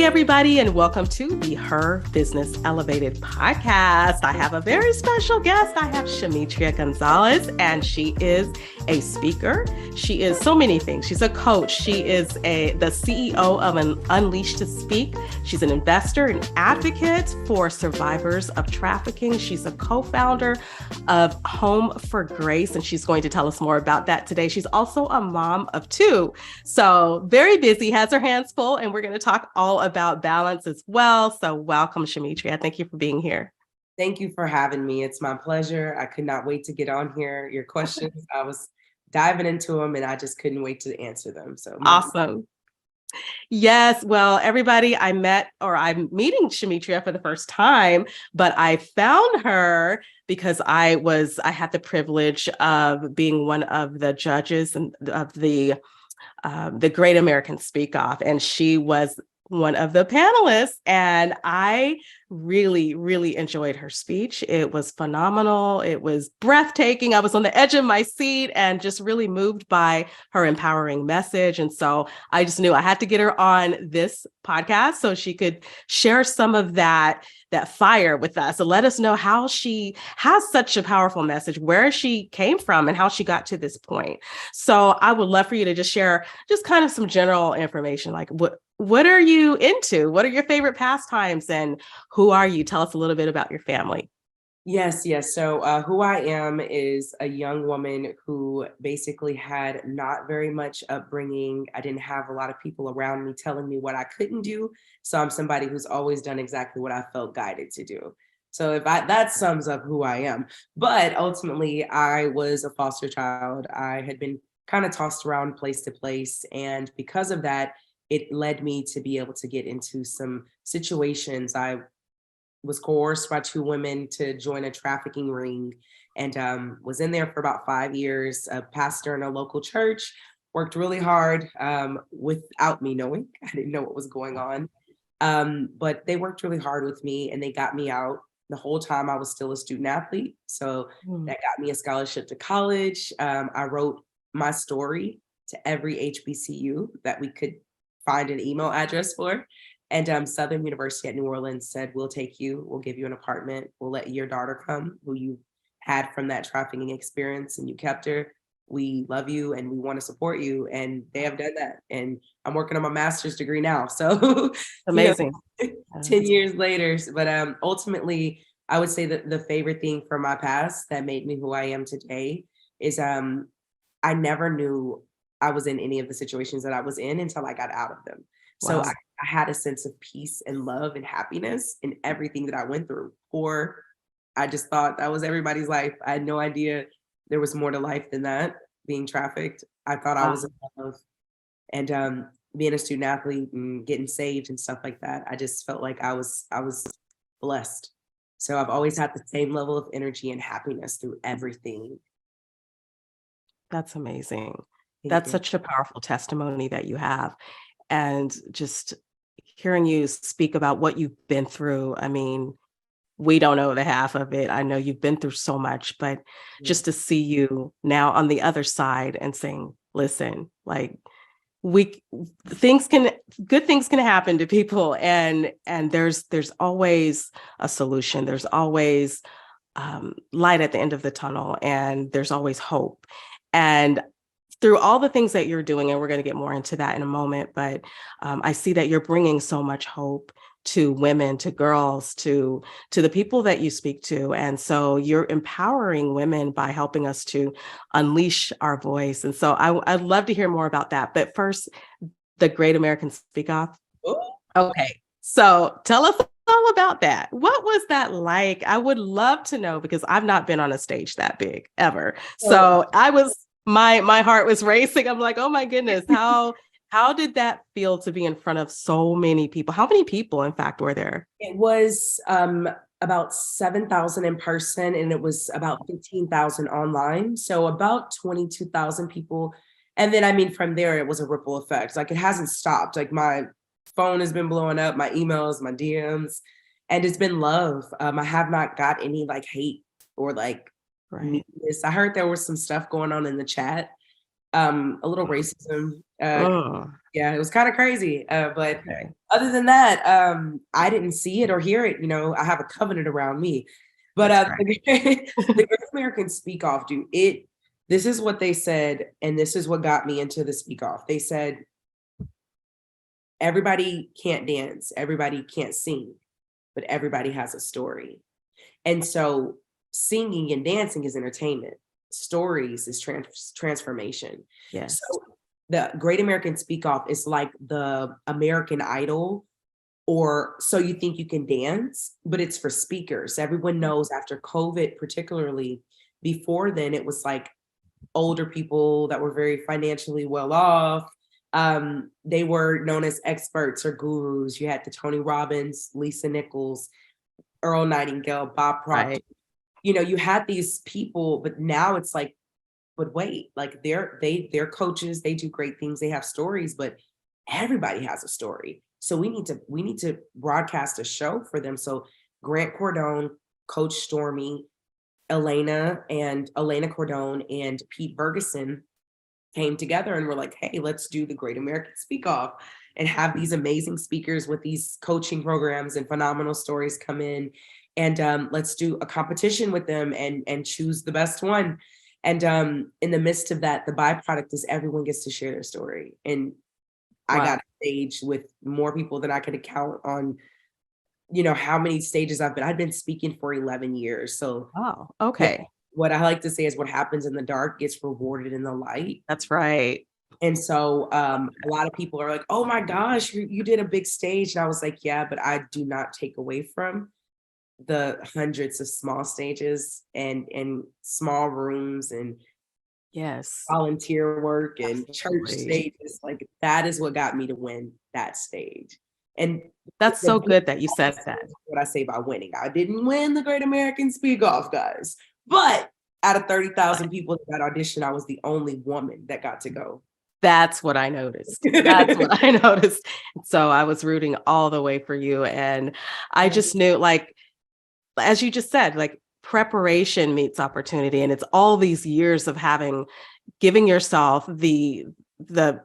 everybody, and welcome to the Her Business Elevated podcast. I have a very special guest. I have Shametria Gonzales, and she is a speaker. She is so many things. She's a coach. She is the CEO of Unleashed to Speak. She's an investor and advocate for survivors of trafficking. She's a co-founder of Home for Grace, and she's going to tell us more about that today. She's also a mom of two, so very busy, has her hands full, and we're going to talk all about balance as well. So welcome, Shametria. Thank you for being here. Thank you for having me. It's my pleasure. I could not wait to get on here. Your questions, I was diving into them and I just couldn't wait to answer them. So awesome. Yes. Well, everybody, I'm meeting Shametria for the first time, but I found her because I had the privilege of being one of the judges and of the Great American Speak Off, and she was one of the panelists, and I really, really enjoyed her speech. It was phenomenal. It was breathtaking. I was on the edge of my seat and just really moved by her empowering message. And so I just knew I had to get her on this podcast so she could share some of that fire with us and let us know how she has such a powerful message, where she came from and how she got to this point. So I would love for you to just share just kind of some general information, like what are you into? What are your favorite pastimes, and who are you? Tell us a little bit about your family. Yes. So who I am is a young woman who basically had not very much upbringing. I didn't have a lot of people around me telling me what I couldn't do. So I'm somebody who's always done exactly what I felt guided to do. So that sums up who I am. But ultimately, I was a foster child. I had been kind of tossed around place to place. And because of that, it led me to be able to get into some situations. I was coerced by two women to join a trafficking ring, and was in there for about 5 years, a pastor in a local church, worked really hard without me knowing. I didn't know what was going on. But they worked really hard with me and they got me out. The whole time I was still a student athlete. So that got me a scholarship to college. I wrote my story to every HBCU that we could find an email address for. And Southern University at New Orleans said, we'll take you, we'll give you an apartment, we'll let your daughter come, who you had from that trafficking experience and you kept her. We love you and we want to support you. And they have done that. And I'm working on my master's degree now. So amazing. 10 years later. But ultimately, I would say that the favorite thing from my past that made me who I am today is I never knew I was in any of the situations that I was in until I got out of them. So Wow. I had a sense of peace and love and happiness in everything that I went through. Or I just thought that was everybody's life. I had no idea there was more to life than that, being trafficked. I thought I was in love. And being a student athlete and getting saved and stuff like that, I just felt like I was blessed. So I've always had the same level of energy and happiness through everything. That's amazing. That's such a powerful testimony that you have. And just hearing you speak about what you've been through, I mean, we don't know the half of it. I know you've been through so much, but just to see you now on the other side and saying, listen, like good things can happen to people. And there's always a solution. There's always light at the end of the tunnel, and there's always hope. And through all the things that you're doing, and we're going to get more into that in a moment, but I see that you're bringing so much hope to women, to girls, to the people that you speak to. And so you're empowering women by helping us to unleash our voice. And so I'd love to hear more about that. But first, the Great American Speak Off. Okay, so tell us all about that. What was that like? I would love to know, because I've not been on a stage that big ever. So my heart was racing. I'm like, oh my goodness, how did that feel to be in front of so many people? How many people, in fact, were there? It was about 7,000 in person, and it was about 15,000 online. So about 22,000 people. And then, I mean, from there, it was a ripple effect. Like, it hasn't stopped. Like, my phone has been blowing up, my emails, my DMs, and it's been love. I have not got any like hate or like meanness. I heard there was some stuff going on in the chat. A little racism. Oh, Yeah, it was kind of crazy. But okay. other than that, I didn't see it or hear it. I have a covenant around me. But That's right. the Great American Speak Off, dude, this is what they said, and this is what got me into the Speak Off. They said, everybody can't dance, everybody can't sing, but everybody has a story. And so singing and dancing is entertainment. Stories is transformation. So Yes. the Great American Speak Off is like the American Idol, or So You Think You Can Dance, but it's for speakers. Everyone knows after COVID, particularly, before then, it was like older people that were very financially well off. They were known as experts or gurus. You had the Tony Robbins, Lisa Nichols, Earl Nightingale, Bob Proctor. Right. You had these people, but now it's like, but wait, like they're coaches, they do great things, they have stories, but everybody has a story. So we need to broadcast a show for them. So Grant Cardone, Coach Stormy, Elena Cardone, and Pete Ferguson came together and were like, hey, let's do the Great American Speak Off and have these amazing speakers with these coaching programs and phenomenal stories come in. And let's do a competition with them and choose the best one. And in the midst of that, the byproduct is everyone gets to share their story. And I Wow. got a stage with more people than I could count on, how many stages I've been speaking for 11 years. So Oh, what, okay. what I like to say is what happens in the dark gets rewarded in the light. That's right. And so a lot of people are like, oh my gosh, you did a big stage. And I was like, yeah, but I do not take away from the hundreds of small stages and small rooms and Yes, volunteer work and church absolutely. stages. Like that is what got me to win that stage. And That's the so good that you said that. what I say by winning. I didn't win the Great American Speak Off, guys. But out of 30,000 people that auditioned, I was the only woman that got to go. That's what I noticed. That's what I noticed. So I was rooting all the way for you. And I just knew, like, as you just said, like preparation meets opportunity. And it's all these years of giving yourself the, the,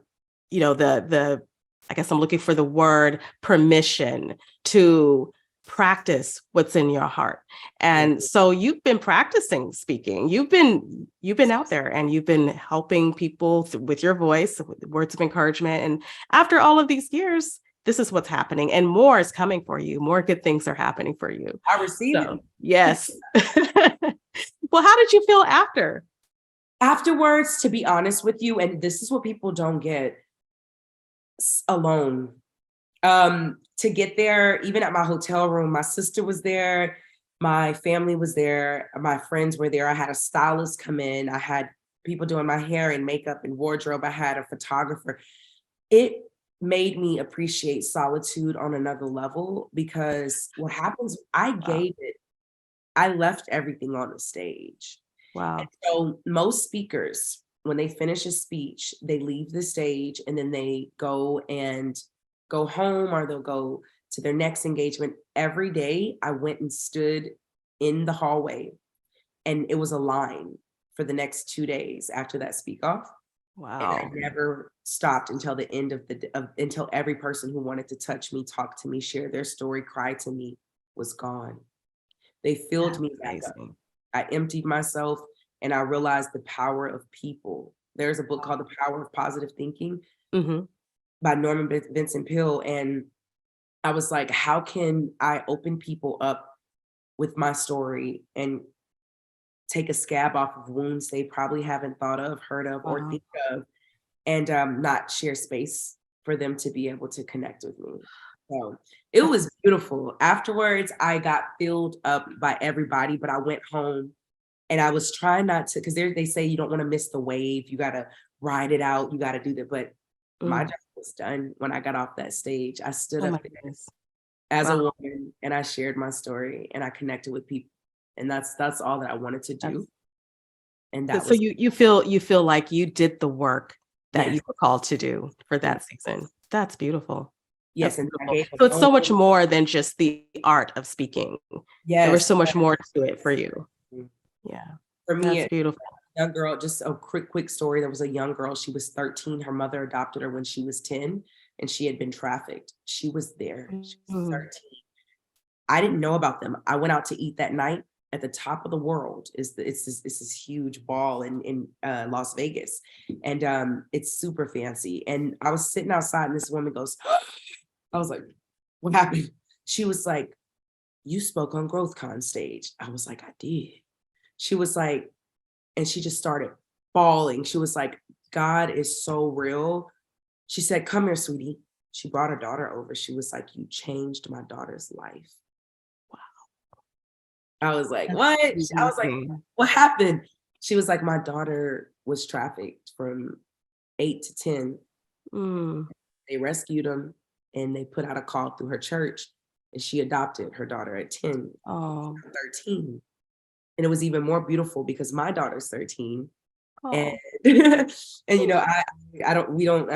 I guess I'm looking for the word permission to practice what's in your heart. And so you've been practicing speaking. You've been out there and you've been helping people with your voice, with words of encouragement. And after all of these years, this is what's happening, and more is coming for you. More good things are happening for you. I received it. So, yes. Well, how did you feel after? Afterwards, to be honest with you, and this is what people don't get, alone. To get there, even at my hotel room, my sister was there, my family was there, my friends were there. I had a stylist come in, I had people doing my hair and makeup and wardrobe, I had a photographer. It made me appreciate solitude on another level because what happens, Wow. I left everything on the stage. And Wow. so most speakers, when they finish a speech, they leave the stage and then they go home or they'll go to their next engagement. Every day I went and stood in the hallway and it was a line for the next 2 days after that speak off. And I Wow. never stopped until the end until every person who wanted to touch me, talk to me, share their story, cry to me was gone. They filled That's me back up. amazing. I emptied myself and I realized the power of people. There's a book called The Power of Positive Thinking Hmm. by Norman Vincent Peale. And I was like, how can I open people up with my story and take a scab off of wounds they probably haven't thought of, heard of, or Wow. think of, and not share space for them to be able to connect with me. So it That's was beautiful. Afterwards, I got filled up by everybody, but I went home and I was trying not to, because they say you don't want to miss the wave. You got to ride it out. You got to do that. But my mm. job was done when I got off that stage. I stood Oh up my there goodness. as a Wow. woman and I shared my story and I connected with people. And that's all that I wanted to do. And that So was, you feel like you did the work that yes, you were called to do for yes, that season. That's beautiful. yes. That's And I beautiful. gave a So it's so much poem. more than just the art of speaking. There was Yes. so much more to it for you. Yeah, For me, that's beautiful. young girl, just a quick story. There was a young girl. She was 13. Her mother adopted her when she was 10, and she had been trafficked. She was there. She was Mm. 13. I didn't know about them. I went out to eat that night at the top of the world. It's this huge ball in Las Vegas, and it's super fancy. And I was sitting outside, and this woman goes, I was like, "What happened?" She was like, "You spoke on GrowthCon stage." I was like, "I did." She was like, and she just started bawling. She was like, "God is so real." She said, "Come here, sweetie." She brought her daughter over. She was like, "You changed my daughter's life." I was like, That's "What?" I was like, amazing. "What happened?" She was like, "My daughter was trafficked from 8 to 10. Mm. They rescued them and they put out a call through her church, and she adopted her daughter at 10, Oh, 13." And it was even more beautiful because my daughter's 13, and oh. and I don't we don't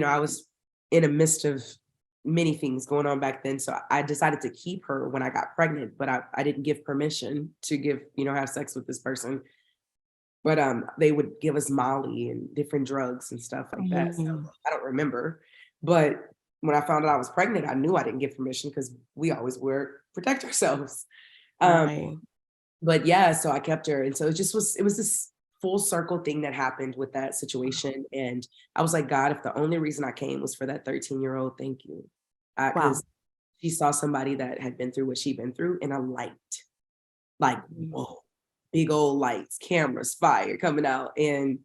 I was in a midst of many things going on back then, so I decided to keep her when I got pregnant, but I didn't give permission to have sex with this person. But they would give us Molly and different drugs and stuff like that. So Mm. I don't remember, but when I found out I was pregnant, I knew I didn't give permission because we always were protect ourselves. um Right. but yeah, so I kept her. And so it was this full circle thing that happened with that situation. And I was like, God, if the only reason I came was for that 13-year-old, thank you. Wow. Because she saw somebody that had been through what she'd been through in a light, like, Mm. whoa, big old lights, cameras, fire coming out. And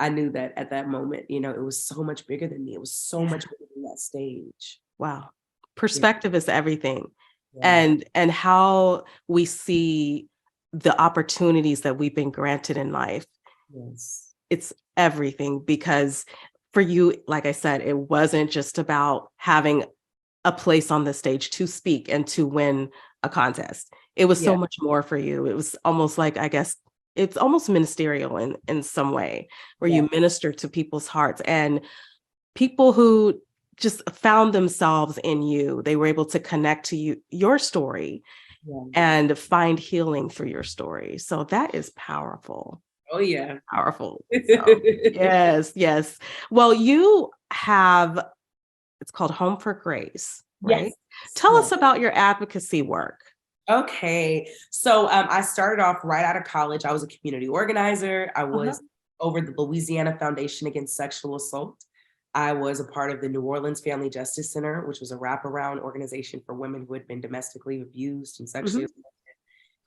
I knew that at that moment, it was so much bigger than me. It was so Yeah. much bigger than that stage. Wow. Yeah. Perspective is everything. Yeah. And how we see the opportunities that we've been granted in life, Yes. it's everything because for you, like I said, it wasn't just about having a place on the stage to speak and to win a contest. It was so Yeah. much more for you. It was almost like, I guess, it's almost ministerial in some way, where Yeah. you minister to people's hearts and people who just found themselves in you. They were able to connect to your story, Yeah. and find healing through your story. So that is powerful. Oh yeah. Powerful. So yes, yes. Well, you have, it's called Home for Grace, Yes. right? Tell Yes. us about your advocacy work. Okay. So I started off right out of college. I was a community organizer. I Uh-huh. was over the Louisiana Foundation Against Sexual Assault. I was a part of the New Orleans Family Justice Center, which was a wraparound organization for women who had been domestically abused and sexually Mhm. assaulted.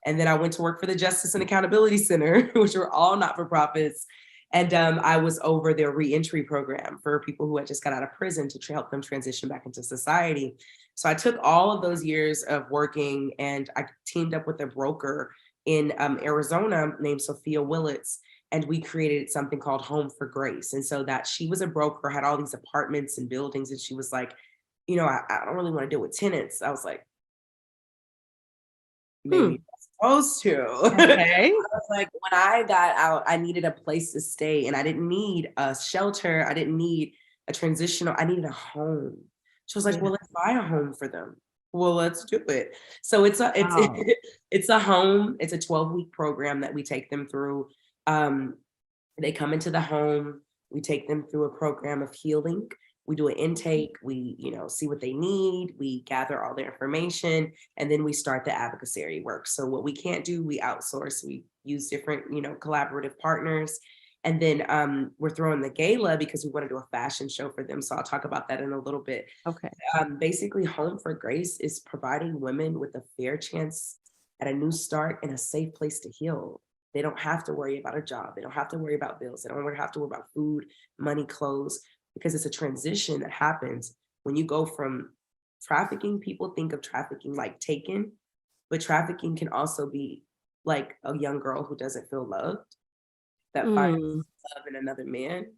And then I went to work for the Justice and Accountability Center, which were all not for profits. And I was over their reentry program for people who had just got out of prison to help them transition back into society. So I took all of those years of working and I teamed up with a broker in Arizona named Sophia Willits. And we created something called Home for Grace. And so that she was a broker, had all these apartments and buildings. And she was like, I don't really want to deal with tenants. I was like, maybe Hmm. you're supposed to. Okay. I was like, when I got out, I needed a place to stay and I didn't need a shelter. I didn't need a transitional, I needed a home. She was like, Yeah. well, let's buy a home for them. Well, let's do it. So it's Wow. it's a home. It's a 12-week program that we take them through. Um, they come into the home, we take them through a program of healing. We do an intake, we, see what they need, we gather all their information, and then we start the advocacy work. So what we can't do, we outsource, we use different, collaborative partners. And then we're throwing the gala because we want to do a fashion show for them. So I'll talk about that in a little bit. Okay. Basically, Home for Grace is providing women with a fair chance at a new start and a safe place to heal. They don't have to worry about a job. They don't have to worry about bills. They don't have to worry about food, money, clothes, because it's a transition that happens when you go from trafficking. People think of trafficking like taken, but trafficking can also be like a young girl who doesn't feel loved, that finds Mm. love in another man.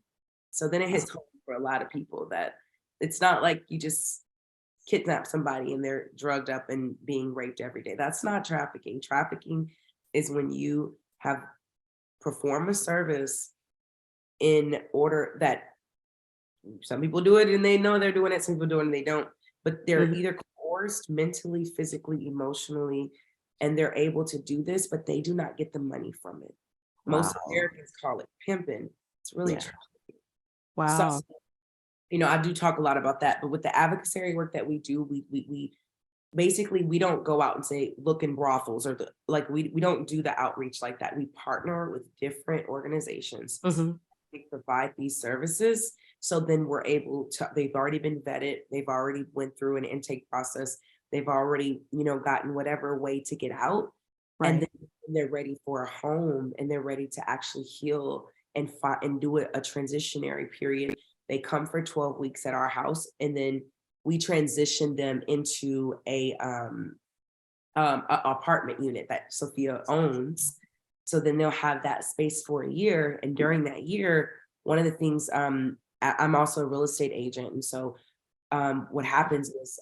So then it Wow. hits home for a lot of people that it's not like you just kidnap somebody and they're drugged up and being raped every day. That's not trafficking. Trafficking is when you have performed a service in order that some people do it and they know they're doing it, some people do it and they don't, but they're Mhm. either coerced mentally, physically, emotionally, and they're able to do this, but they do not get the money from it. Most Wow. Americans call it pimping. It's really Yeah. trafficking. So, Wow. I do talk a lot about that, but with the advocacy work that we do, we basically we don't go out and say look in brothels or like we don't do the outreach like that. We partner with different organizations. Mhm. We provide these services. So then we're able to, they've already been vetted, they've already went through an intake process, they've already, gotten whatever way to get out. And Right. then they're ready for a home and they're ready to actually heal and find and do a transitionary period. They come for 12 weeks at our house and then we transition them into a apartment unit that Sophia owns. So then they'll have that space for a year. And during that year, one of the things, I'm also a real estate agent. And so what happens is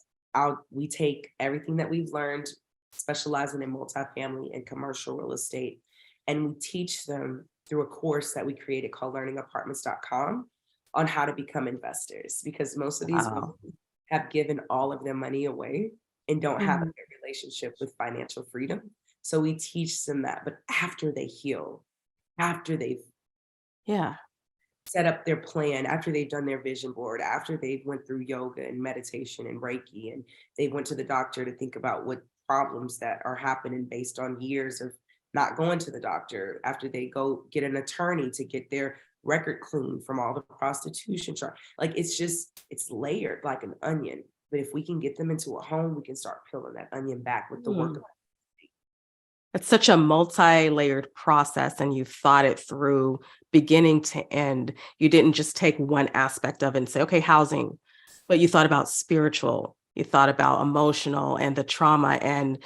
we take everything that we've learned, specializing in multifamily and commercial real estate, and we teach them through a course that we created called learningapartments.com on how to become investors because most of these women Wow. have given all of their money away and don't have a Mhm. good relationship with financial freedom. So we teach them that, but after they heal, after they've Yeah. set up their plan, after they've done their vision board, after they've went through yoga and meditation and Reiki, and they went to the doctor to think about what problems that are happening based on years of not going to the doctor, after they go get an attorney to get their record clean from all the prostitution charge. Like it's layered like an onion. But if we can get them into a home, we can start peeling that onion back with the work Mm. of It's such a multi-layered process, and you thought it through beginning to end. You didn't just take one aspect of it and say, "Okay, housing," but you thought about spiritual, you thought about emotional and the trauma and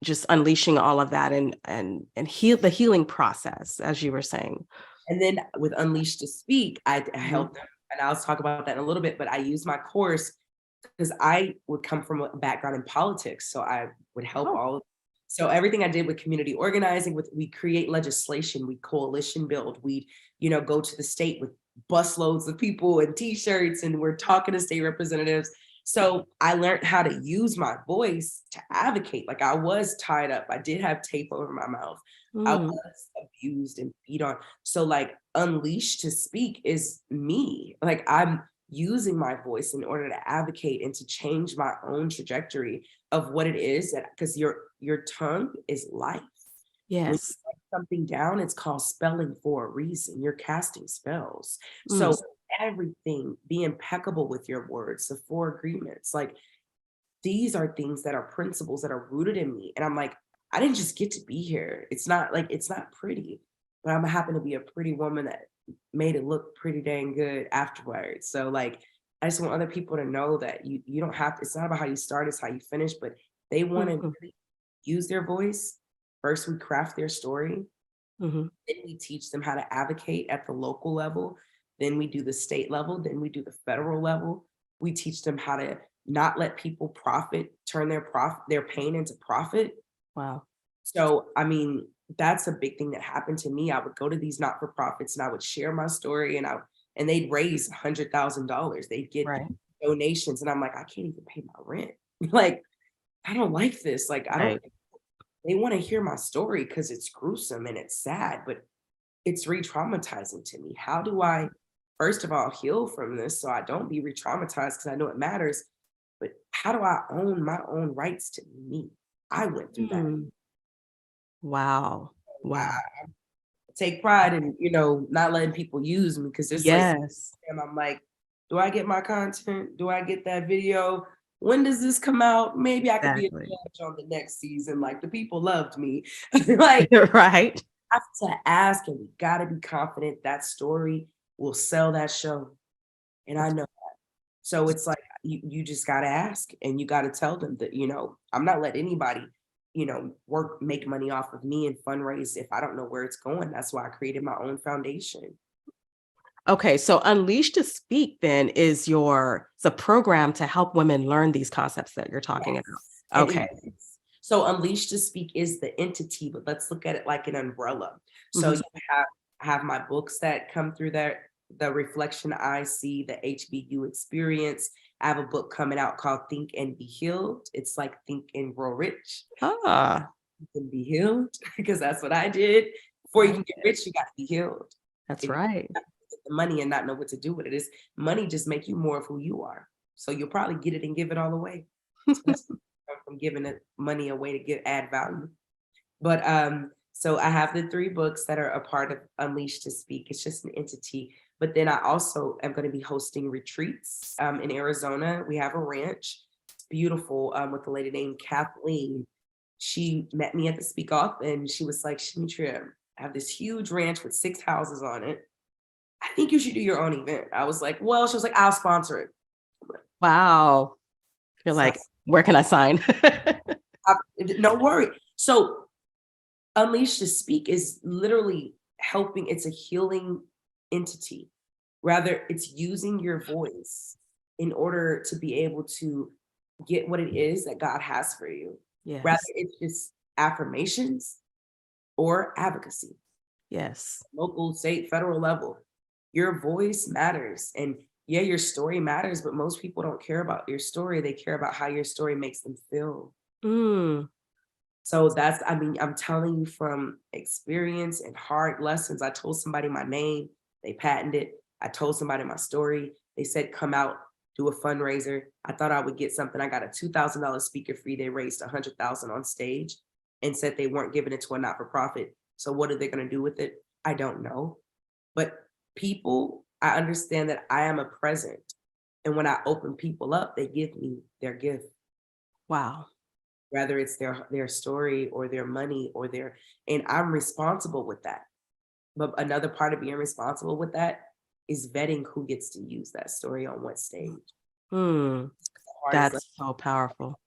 just unleashing all of that and heal the healing process, as you were saying. and then with Unleash to Speak, I Mhm. helped them, and I'll talk about that in a little bit, but I use my course because I would come from a background in politics, so I would help Oh, all. So everything I did with community organizing, with we create legislation, we coalition build, we go to the state with busloads of people and T-shirts, and we're talking to state representatives. So I learned how to use my voice to advocate. Like I was tied up, I did have tape over my mouth, I mm, was abused and beat on. So like Unleash to Speak is me. Like I'm using my voice in order to advocate and to change my own trajectory of what it is that because your tongue is life. When you yes. write something down, it's called spelling for a reason. You're casting spells. Mm, So everything, be impeccable with your words, the four agreements, like these are things that are principles that are rooted in me. And I'm like, I didn't just get to be here. It's not pretty, but I'm happen to be a pretty woman that made it look pretty dang good afterwards. So like I just want other people to know that you don't have to, it's not about how you start, it's how you finish, but they want to mhm, really use their voice. First, we craft their story, mhm. then we teach them how to advocate at the local level. Then we do the state level. Then we do the federal level. We teach them how to not let people turn their pain into profit. Wow. So, I mean, that's a big thing that happened to me. I would go to these not-for-profits and I would share my story and they'd raise $100,000. They'd get Right. donations. And I'm like, I can't even pay my rent. Like, I don't like this. Like, I don't, Right. they want to hear my story because it's gruesome and it's sad, but it's re-traumatizing to me. How do I, first of all, heal from this so I don't be re-traumatized because I know it matters, but how do I own my own rights to me? I went through that. Mm. Wow. I Wow. take pride in, not letting people use me because there's like, Yes. and I'm like, do I get my content? Do I get that video? When does this come out? Maybe I could be a Exactly. judge on the next season. Like the people loved me. Like Right. have to ask and we gotta be confident that story will sell that show. And I That's know. So it's like you just gotta ask and you gotta tell them that, I'm not letting anybody, make money off of me and fundraise if I don't know where it's going. That's why I created my own foundation. okay. So Unleash to Speak then is it's a program to help women learn these concepts that you're talking about. Yes. And Okay. events. So Unleash to Speak is the entity, but let's look at it like an umbrella. So Mhm. you have my books that come through there, the Reflection I See, the HBU Experience. I have a book coming out called Think and Be Healed. It's like Think and Grow Rich Ah, and Be Healed because that's what I did. Before you can get rich, you got to be healed. That's If you right. get the money and not know what to do with it, is money just make you more of who you are. So you'll probably get it and give it all away. So that's from giving it money away to add value. But so I have the 3 books that are a part of Unleashed to Speak. It's just an entity. But then I also am going to be hosting retreats in Arizona. We have a ranch. It's beautiful, with a lady named Kathleen. She met me at the Speak Off and she was like, Shametria, I have this huge ranch with 6 houses on it. I think you should do your own event. I was like, well, she was like, I'll sponsor it. Wow. You're So, like, where can I sign? no worry. So Unleashed to Speak is literally helping. It's a healing entity. Rather, it's using your voice in order to be able to get what it is that God has for you. Rather, Yes. it's just affirmations or advocacy. Yes. Local, state, federal level. Your voice matters. And yeah, your story matters, but most people don't care about your story. They care about how your story makes them feel. Mm. So that's, I mean, I'm telling you from experience and hard lessons. I told somebody my name, they patented it. I told somebody my story. They said, come out, do a fundraiser. I thought I would get something. I got a $2,000 speaker fee. They raised $100,000 on stage and said they weren't giving it to a not-for-profit. So what are they going to do with it? I don't know. But people, I understand that I am a present. And when I open people up, they give me their gift. Wow. Whether it's their story or their money or and I'm responsible with that. But another part of being responsible with that is vetting who gets to use that story on what stage. Mm. Hardest That's so powerful.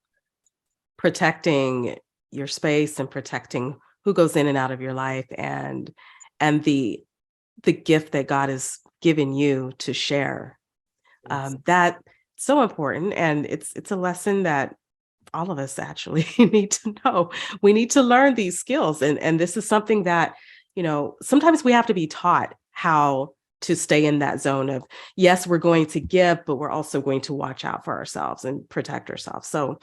Protecting your space and protecting who goes in and out of your life, and the gift that God has given you to share. That's so important. And it's a lesson that all of us actually need to know. We need to learn these skills. And this is something that, sometimes we have to be taught how to stay in that zone of, yes, we're going to give, but we're also going to watch out for ourselves and protect ourselves. So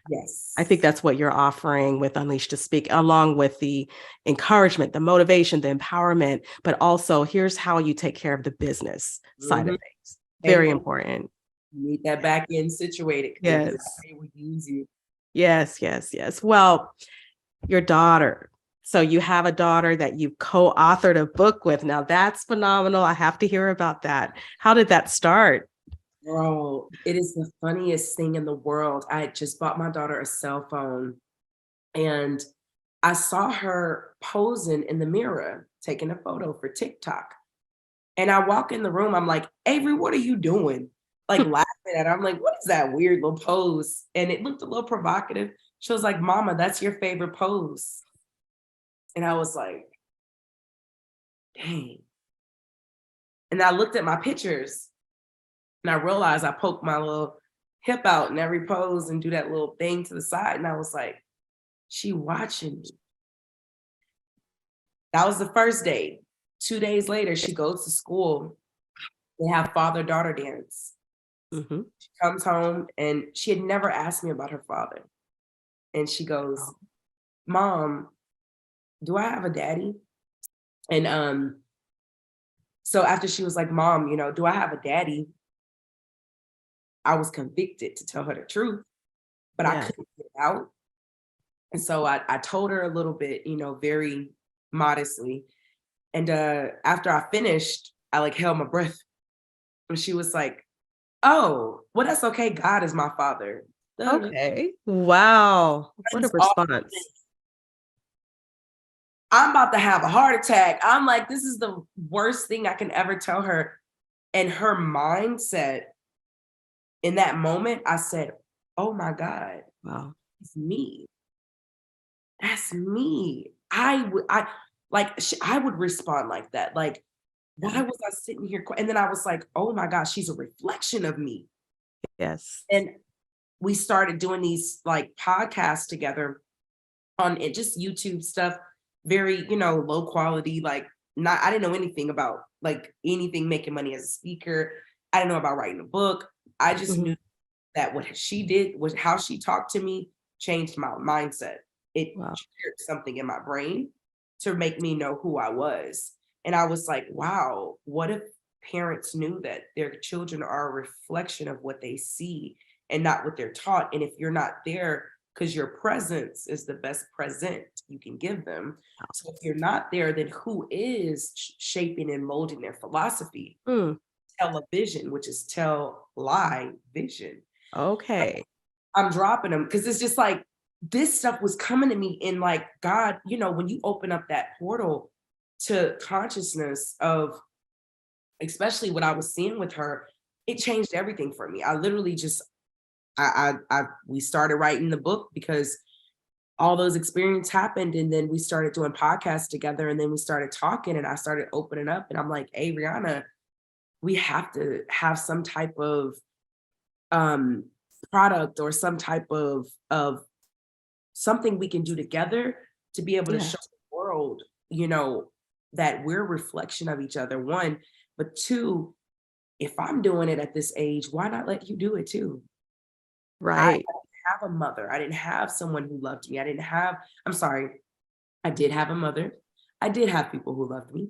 yes, I think that's what you're offering with Unleashed to Speak, along with the encouragement, the motivation, the empowerment, but also here's how you take care of the business side of things. Very important. You need that back end situated. Yes. They will use you. Yes, yes, yes. Well, your daughter. So you have a daughter that you co-authored a book with. Now that's phenomenal. I have to hear about that. How did that start? Bro, it is the funniest thing in the world. I had just bought my daughter a cell phone and I saw her posing in the mirror, taking a photo for TikTok. And I walk in the room, I'm like, Avery, what are you doing? Like laughing at her. I'm like, what is that weird little pose? And it looked a little provocative. She was like, Mama, that's your favorite pose. And I was like, dang. And I looked at my pictures and I realized I poked my little hip out in every pose and do that little thing to the side. And I was like, she watching me. That was the first day. 2 days later, she goes to school. They have father-daughter dance. Mm-hmm. She comes home and she had never asked me about her father. And she goes, Mom, do I have a daddy? And so after she was like, Mom, do I have a daddy? I was convicted to tell her the truth, but I couldn't get it out. And so I told her a little bit, very modestly. And after I finished, I like held my breath. And she was like, oh, well, that's okay. God is my father. Okay. Wow. What a response. I'm about to have a heart attack. I'm like, this is the worst thing I can ever tell her. And her mindset in that moment, I said, oh my God, Wow. it's me. That's me. I would respond like that. Like, why was I sitting here? And then I was like, oh my gosh, she's a reflection of me. Yes. And we started doing these like podcasts together on it, just YouTube stuff, very, low quality, like I didn't know anything about like anything making money as a speaker. I didn't know about writing a book. I just knew that what she did was how she talked to me changed my mindset. It triggered something in my brain to make me know who I was. And I was like, wow, what if parents knew that their children are a reflection of what they see and not what they're taught? And if you're not there, because your presence is the best present you can give them. So if you're not there, then who is shaping and molding their philosophy? Mm, Television, which is tell lie vision. okay. I'm dropping them because it's just like this stuff was coming to me in like God, you know, when you open up that portal to consciousness of especially what I was seeing with her, it changed everything for me. I literally just we started writing the book because all those experiences happened, and then we started doing podcasts together, and then we started talking, and I started opening up, and I'm like, hey, Rihanna, we have to have some type of um product or some type of something we can do together to be able to Yeah. show the world, you know, that we're a reflection of each other, one, but two, if I'm doing it at this age, why not let you do it too? I Right. didn't have a mother. I didn't have someone who loved me. I didn't have, I'm sorry, I did have a mother. I did have people who loved me,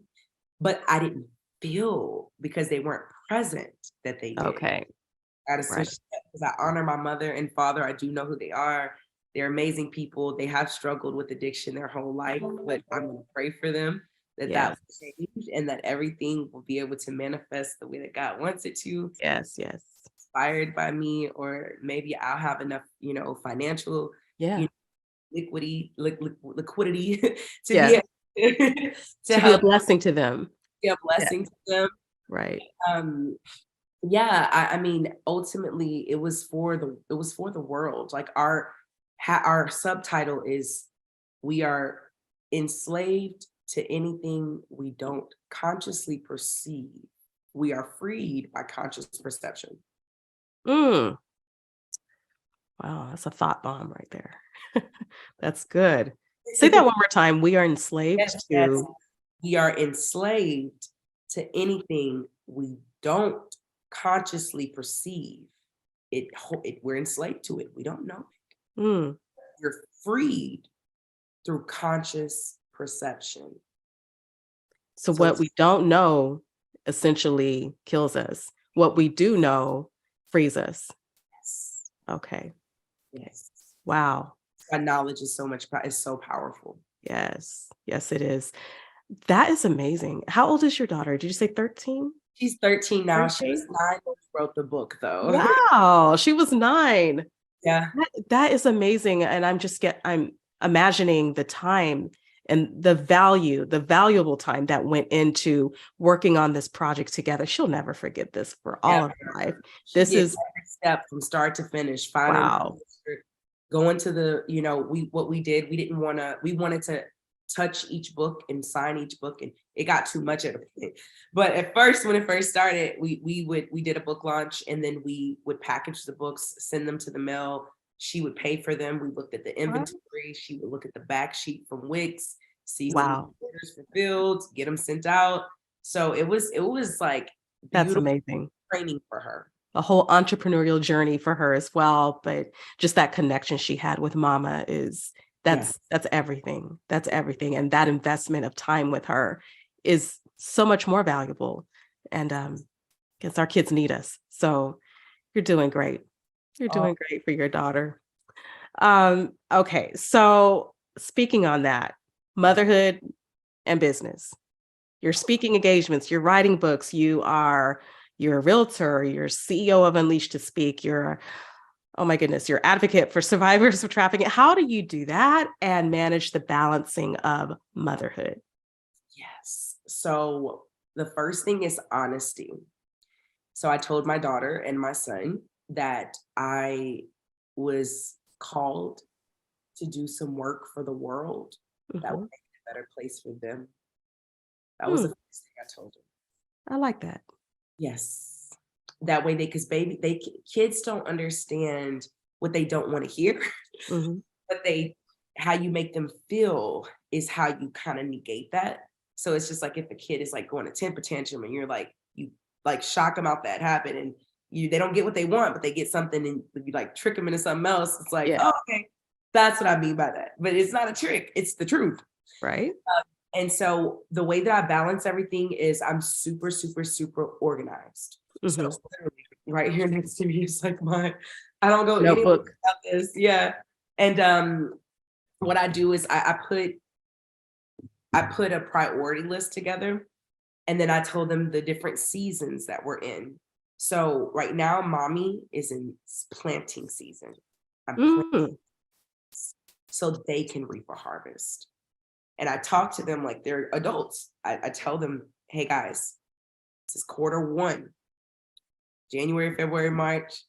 but I didn't feel because they weren't present that they did. Okay. I gotta Right. switch that because I honor my mother and father. I do know who they are. They're amazing people. They have struggled with addiction their whole life, but I'm gonna pray for them that that Yes. will change and that everything will be able to manifest the way that God wants it to, Yes. Yes. inspired by me, or maybe I'll have enough, financial, you Yeah. know, liquidity to be Yes. able to To be a help blessing to them. be a Yeah. blessing to them. Right. Um, Yeah, I mean, ultimately, it was for the world. Like our subtitle is "We are enslaved to anything we don't consciously perceive. We are freed by conscious perception." Mm. Wow, that's a thought bomb right there. That's good. Say that one more time. We are enslaved Yes, yes. to. We are enslaved to anything we don't consciously perceive. We're enslaved to it. We don't know. Mm. You're freed through conscious perception. So So what we don't know essentially kills us. What we do know frees us. yes, Okay. Okay. yes. Wow. That knowledge is is so powerful. Yes. Yes, it is. That is amazing. How old is your daughter? Did you say 13? She's 13 now. She was 13? 9 when we wrote the book, though. Wow, she was 9. Yeah. That is amazing, and I'm imagining the time and the valuable time that went into working on this project together. She'll never forget this for Yeah. all of her life. She This did is every step from start to finish, finding wow. going to the, what we did, we wanted to touch each book and sign each book, and it got too much of it. But at first, when it first started, we did a book launch, and then we would package the books, send them to the mail. She would pay for them. We looked at the What? inventory. She would look at the back sheet from Wix, see when Wow, orders fulfilled, get them sent out. So it was like that's beautiful amazing. training for her. A whole entrepreneurial journey for her as well, but just that connection she had with mama is Yeah. that's everything. That's everything, and that investment of time with her is so much more valuable, and, because our kids need us. So you're doing great. You're Oh, doing great for your daughter. Okay, so speaking on that, motherhood and business. Your speaking engagements, you're writing books, you're a realtor, you're CEO of Unleashed to Speak, you're oh my goodness, you're advocate for survivors of trafficking. How do you do that and manage the balancing of motherhood? yes. So the first thing is honesty. So I told my daughter and my son that I was called to do some work for the world that would Mhm. make it a better place for them. That was the Hmm, first thing I told them. I like that. Yes. That way because kids don't understand what they don't want to hear, Mhm. but how you make them feel is how you kind of negate that. So it's just like if a kid is like going a temper tantrum and you like shock them out that habit, and they don't get what they want, but they get something, and you like trick them into something else. It's like, Yeah, oh, okay, that's what I mean by that. But it's not a trick, it's the truth. right? And so the way that I balance everything is I'm super, super, super organized. So Mhm. literally right here next to me is like I don't go anywhere Notebook. without this. Yeah. And what I do is I put a priority list together, and then I told them the different seasons that we're in. So right now, mommy is in planting season. I'm planting Mm. so they can reap a harvest. And I talk to them like they're adults. I tell them, hey guys, this is quarter 1, January, February, March.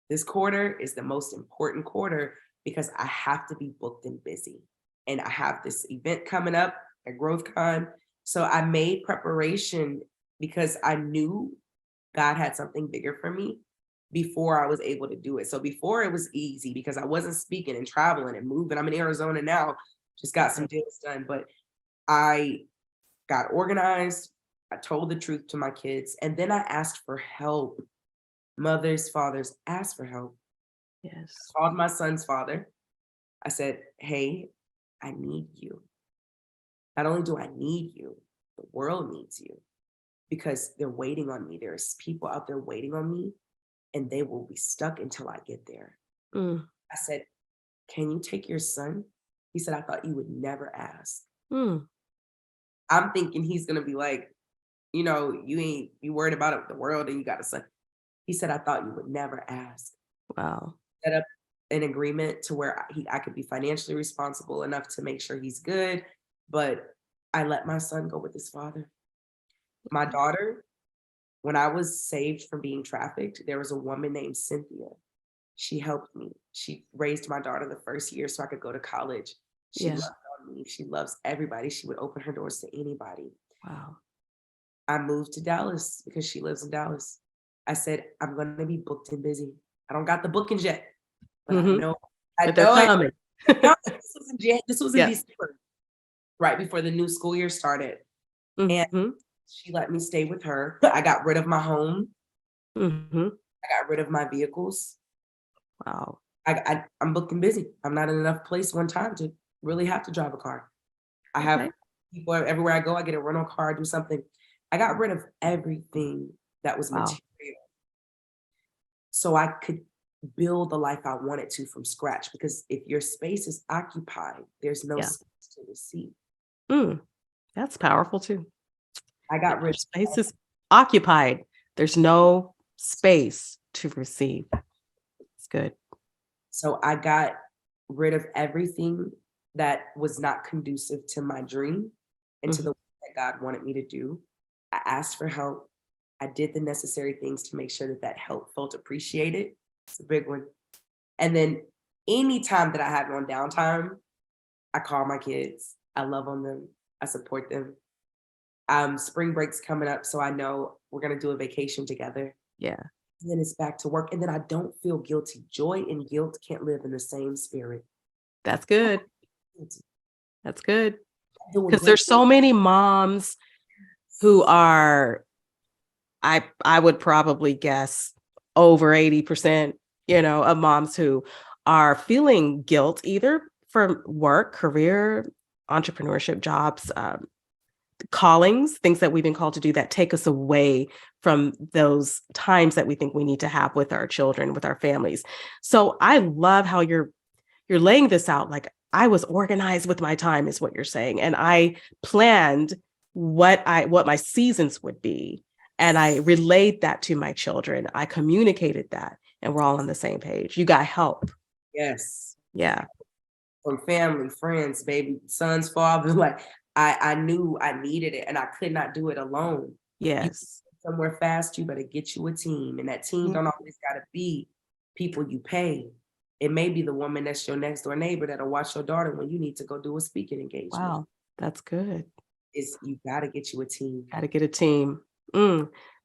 This quarter is the most important quarter because I have to be booked and busy. And I have this event coming up at GrowthCon. So I made preparation because I knew God had something bigger for me before I was able to do it. So before it was easy because I wasn't speaking and traveling and moving. I'm in Arizona now, just got some deals done, but I got organized. I told the truth to my kids, and then I asked for help. Mothers, fathers, ask for help. Yes. Called my son's father. I said, hey, I need you. Not only do I need you, the world needs you because they're waiting on me. There's people out there waiting on me, and they will be stuck until I get there. Mm. I said, can you take your son? He said, I thought you would never ask. Mm. I'm thinking he's going to be like, you worried about it, the world and you got a son. He said, I thought you would never ask. Wow. Set up an agreement to where I could be financially responsible enough to make sure he's good. But I let my son go with his father. My daughter, when I was saved from being trafficked, there was a woman named Cynthia. She helped me. She raised my daughter the first year so I could go to college. She Yeah. loved on me. She loves everybody. She would open her doors to anybody. Wow. I moved to Dallas because she lives in Dallas. I said, I'm going to be booked and busy. I don't got the bookings yet, but Mhm. I But they're know it. coming. No, this was in Yeah. December, right before the new school year started. And Mhm. she let me stay with her. I got rid of my home. Mhm. I got rid of my vehicles. Wow. I'm booked and busy. I'm not in enough place one time to really have to drive a car. I have Okay. people everywhere I go. I get a rental car, do something. I got rid of everything that was Wow. material so I could build the life I wanted to from scratch. Because if your space is occupied, there's no Yeah. space to receive. Mm. That's powerful too. I If got your rid space is occupied, there's no space to receive. It's good. So I got rid of everything that was not conducive to my dream and to Mhm. the work that God wanted me to do. I asked for help. I did the necessary things to make sure that that help felt appreciated. It's a big one. And then anytime that I have on downtime, I call my kids. I love on them. I support them. Spring break's coming up, so I know we're gonna do a vacation together. Yeah. And then it's back to work, and then I don't feel guilty. Joy and guilt can't live in the same spirit. That's good. Guilty. That's good. I'm doing Because great there's things. so many moms who are, I would probably guess over 80%, of moms who are feeling guilt either from work, career, entrepreneurship, jobs, callings, things that we've been called to do that take us away from those times that we think we need to have with our children, with our families. So I love how you're laying this out. Like, I was organized with my time is what you're saying, and I planned what my seasons would be, and I relayed that to my children. I communicated that, and we're all on the same page. You got help. Yes. Yeah. From family, friends, baby, son's father. Like I knew I needed it and I could not do it alone. You Yes. somewhere fast, you better get you a team. And that team don't always gotta be people you pay. It may be the woman that's your next door neighbor that'll watch your daughter when you need to go do a speaking engagement. Wow. That's good. Is you gotta get you a team. Got to get a team.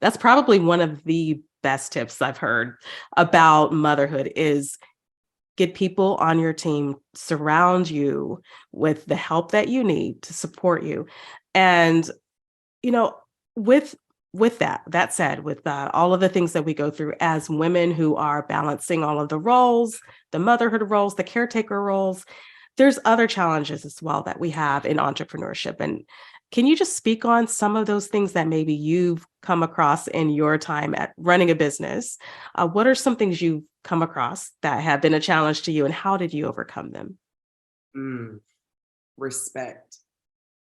That's probably one of the best tips I've heard about motherhood is get people on your team, surround you with the help that you need to support you. And, you know, with that said, with all of the things that we go through as women who are balancing all of the roles, the motherhood roles, the caretaker roles, there's other challenges as well that we have in entrepreneurship. And can you just speak on some of those things that maybe you've come across in your time at running a business? What are some things you've come across that have been a challenge to you, and how did you overcome them? Mm, respect.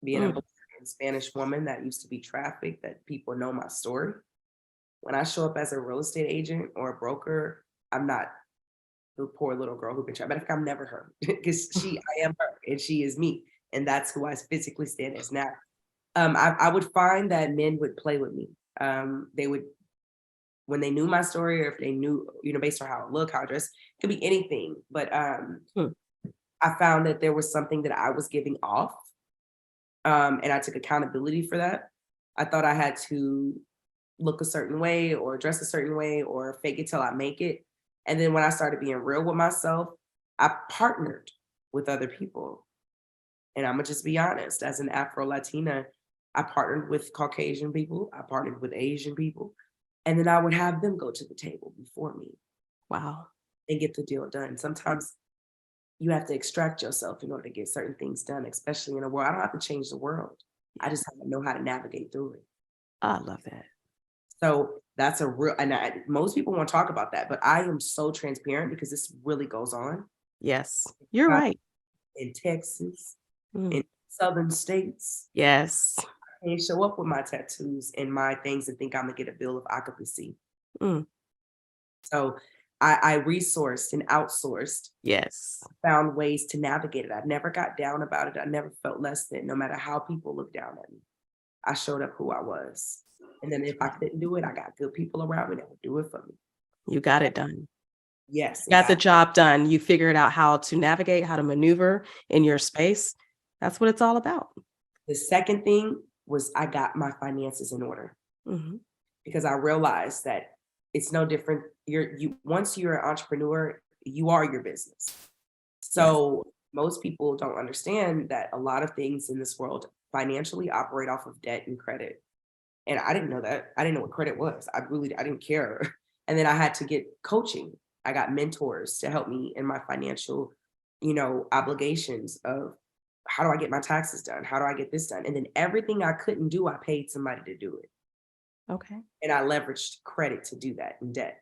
Being a Mm, Black and Spanish woman that used to be trafficked, that people know my story. When I show up as a real estate agent or a broker, I'm not the poor little girl who been trapped. Matter of fact, I'm never her because I am her and she is me. And that's who I physically stand as now. I would find that men would play with me. They would, when they knew my story, or if they knew, based on how I look, how I dress, it could be anything. But mm, I found that there was something that I was giving off, and I took accountability for that. I thought I had to look a certain way or dress a certain way or fake it till I make it. And then when I started being real with myself, I partnered with other people. And I'm gonna just be honest, as an Afro Latina, I partnered with Caucasian people, I partnered with Asian people, and then I would have them go to the table before me wow. and get the deal done. Sometimes you have to extract yourself in order to get certain things done, especially in a world. I don't have to change the world. I just have to know how to navigate through it. I love that. So that's a real, and most people won't talk about that, but I am so transparent because this really goes on Yes, you're right. in Texas, Mm, in southern states. yes. I can't show up with my tattoos and my things and think I'm gonna get a bill of occupancy. Mm, So I resourced and outsourced, yes. found ways to navigate it. I never got down about it. I never felt less than, no matter how people looked down at me. I showed up who I was. And then if I couldn't do it, I got good people around me that would do it for me. You got it done. Yes, and Got the God. job done. You figured out how to navigate, how to maneuver in your space. That's what it's all about. The second thing was I got my finances in order Mhm. because I realized that it's no different. You once you're an entrepreneur, you are your business. Yes. So most people don't understand that a lot of things in this world financially operate off of debt and credit. And I didn't know that. I didn't know what credit was. I didn't care. And then I had to get coaching. I got mentors to help me in my financial, obligations of how do I get my taxes done? How do I get this done? And then everything I couldn't do, I paid somebody to do it. Okay. And I leveraged credit to do that in debt.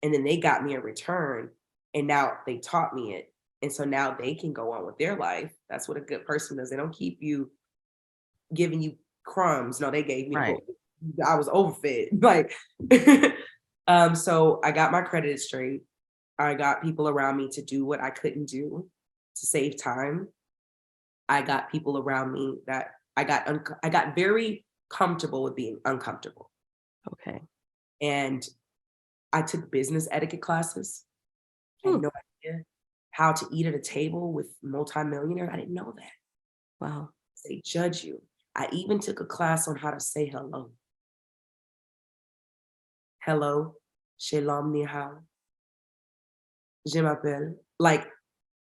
And then they got me a return and now they taught me it. And so now they can go on with their life. That's what a good person does. They don't keep you giving you crumbs. No, they gave me the Right. whole, I was overfed. Like, so I got my credit straight. I got people around me to do what I couldn't do to save time. I got people around me that I got very comfortable with being uncomfortable. Okay. And I took business etiquette classes. I had Hmm. no idea how to eat at a table with multimillionaires. I didn't know that. Wow. They judge you. I even took a class on how to say hello. Hello, shalom ni hao, je m'appelle, like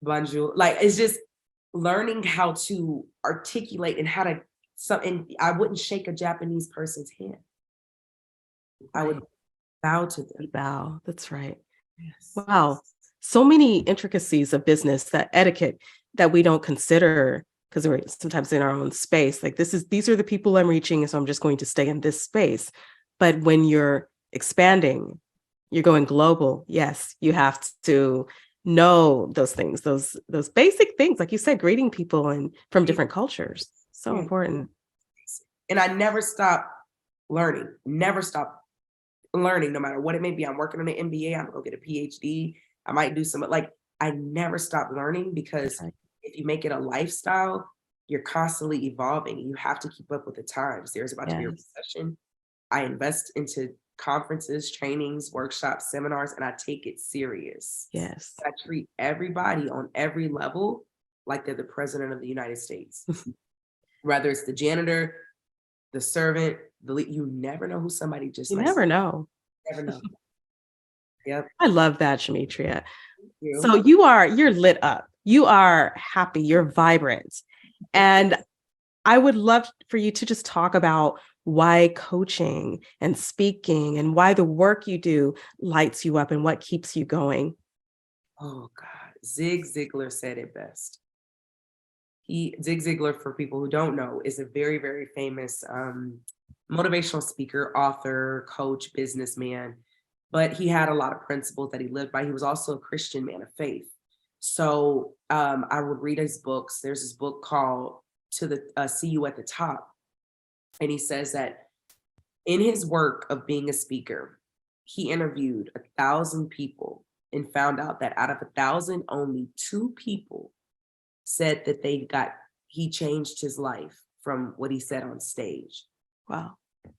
bonjour. Like it's just learning how to articulate and how to and I wouldn't shake a Japanese person's hand. I would Right. bow to them. Bow. That's right. Yes. Wow. So many intricacies of business, that etiquette that we don't consider because we're sometimes in our own space. Like these are the people I'm reaching, so I'm just going to stay in this space. But when you're expanding, you're going global. Yes, you have to know those things, those basic things, like you said, greeting people and from different cultures. So Yeah. important. And I never stop learning, never stop learning, no matter what it may be. I'm working on an MBA, I'm gonna go get a PhD. I might do some, like, I never stop learning because Right. if you make it a lifestyle, you're constantly evolving. You have to keep up with the times. There's about to be a Yes. recession. I invest into conferences, trainings, workshops, seminars, and I take it serious. Yes. I treat everybody on every level like they're the president of the United States. Whether it's the janitor, the servant, you never know who somebody just You might never know. never know. Yep. I love that, Shametria. So You. you're lit up. You are happy, you're vibrant. And I would love for you to just talk about why coaching and speaking and why the work you do lights you up and what keeps you going. Oh God. Zig Ziglar said it best. Zig Ziglar, for people who don't know, is a very, very famous motivational speaker, author, coach, businessman. But he had a lot of principles that he lived by. He was also a Christian man of faith. So I would read his books. There's this book called "To the See You at the Top," and he says that in his work of being a speaker, he interviewed 1,000 people and found out that out of 1,000, only 2 people said that he changed his life from what he said on stage. Wow.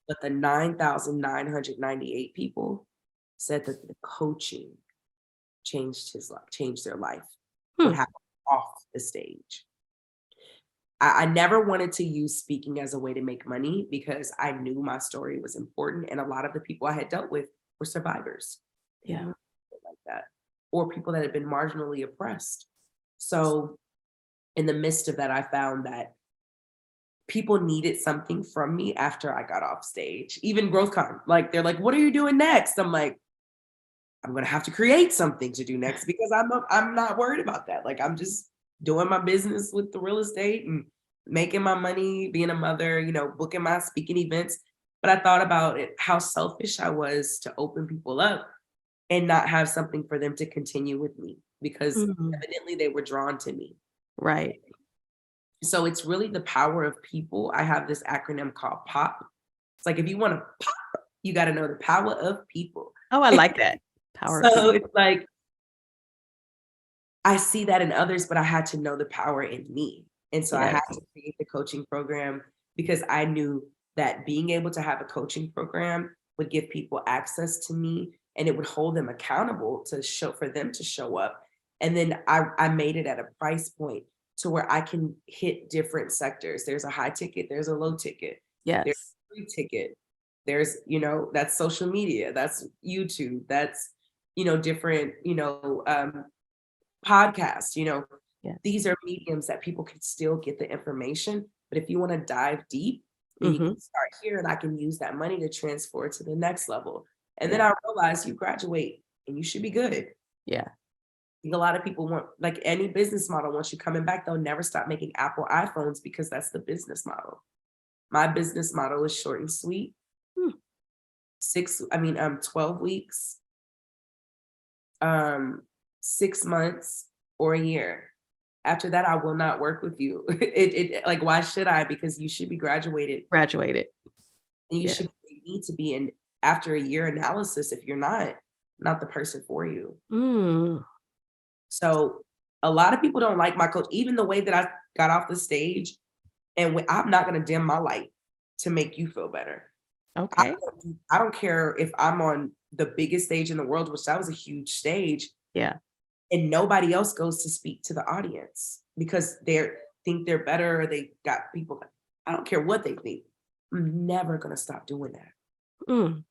But the 9,998 people said that the coaching changed their life. What happened off the stage. I never wanted to use speaking as a way to make money because I knew my story was important. And a lot of the people I had dealt with were survivors. Yeah. Like that. Or people that had been marginally oppressed. So in the midst of that, I found that people needed something from me after I got off stage. Even GrowthCon, like they're like, "What are you doing next?" I'm like, "I'm gonna have to create something to do next because I'm not worried about that. Like I'm just doing my business with the real estate and making my money, being a mother, booking my speaking events." But I thought about it, how selfish I was to open people up and not have something for them to continue with me because Mhm. evidently they were drawn to me. Right. So it's really the power of people. I have this acronym called POP. It's like if you want to pop, you got to know the power of people. Oh, I like that. Power of So people. it's like I see that in others, but I had to know the power in me. And so I Yes. had to create the coaching program because I knew that being able to have a coaching program would give people access to me and it would hold them accountable for them to show up. And then I made it at a price point to where I can hit different sectors. There's a high ticket, there's a low ticket, there's Yes. a free ticket, there's, that's social media, that's YouTube, that's, different, podcasts, Yes. these are mediums that people can still get the information. But if you want to dive deep, then you Mhm. can start here and I can use that money to transfer to the next level. And then Yeah. I realized you graduate and you should be good. I Yeah. think a lot of people want, like any business model, once you're coming back, they'll never stop making Apple iPhones because that's the business model. My business model is short and sweet. Hmm. 12 weeks, um, 6 months, or a year. After that, I will not work with you. Like, why should I? Because you should be graduated Graduated. and Yeah. you need to be in after a year analysis. If you're not the person for you. Mm. So a lot of people don't like my coach, even the way that I got off the stage. And I'm not going to dim my light to make you feel better. Okay. I don't care if I'm on the biggest stage in the world, which that was a huge stage, Yeah. and nobody else goes to speak to the audience because think they're better or they got people. I don't care what they think. I'm never gonna stop doing that. Mm.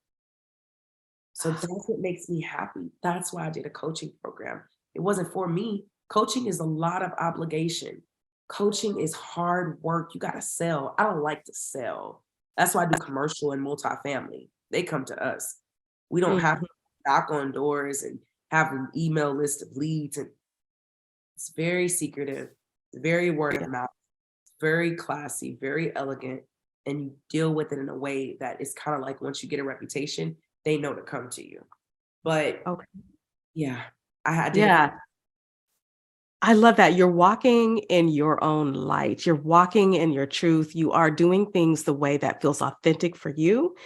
So that's what makes me happy. That's why I did a coaching program. It wasn't for me. Coaching is a lot of obligation. Coaching is hard work. You gotta sell. I don't like to sell. That's why I do commercial and multifamily. They come to us. We don't have Mhm. to knock on doors and have an email list of leads. And it's very secretive, very word Yeah. of mouth, very classy, very elegant, and you deal with it in a way that is kind of like once you get a reputation, they know to come to you. But Okay. yeah, I did it. Yeah. I love that. You're walking in your own light. You're walking in your truth. You are doing things the way that feels authentic for you.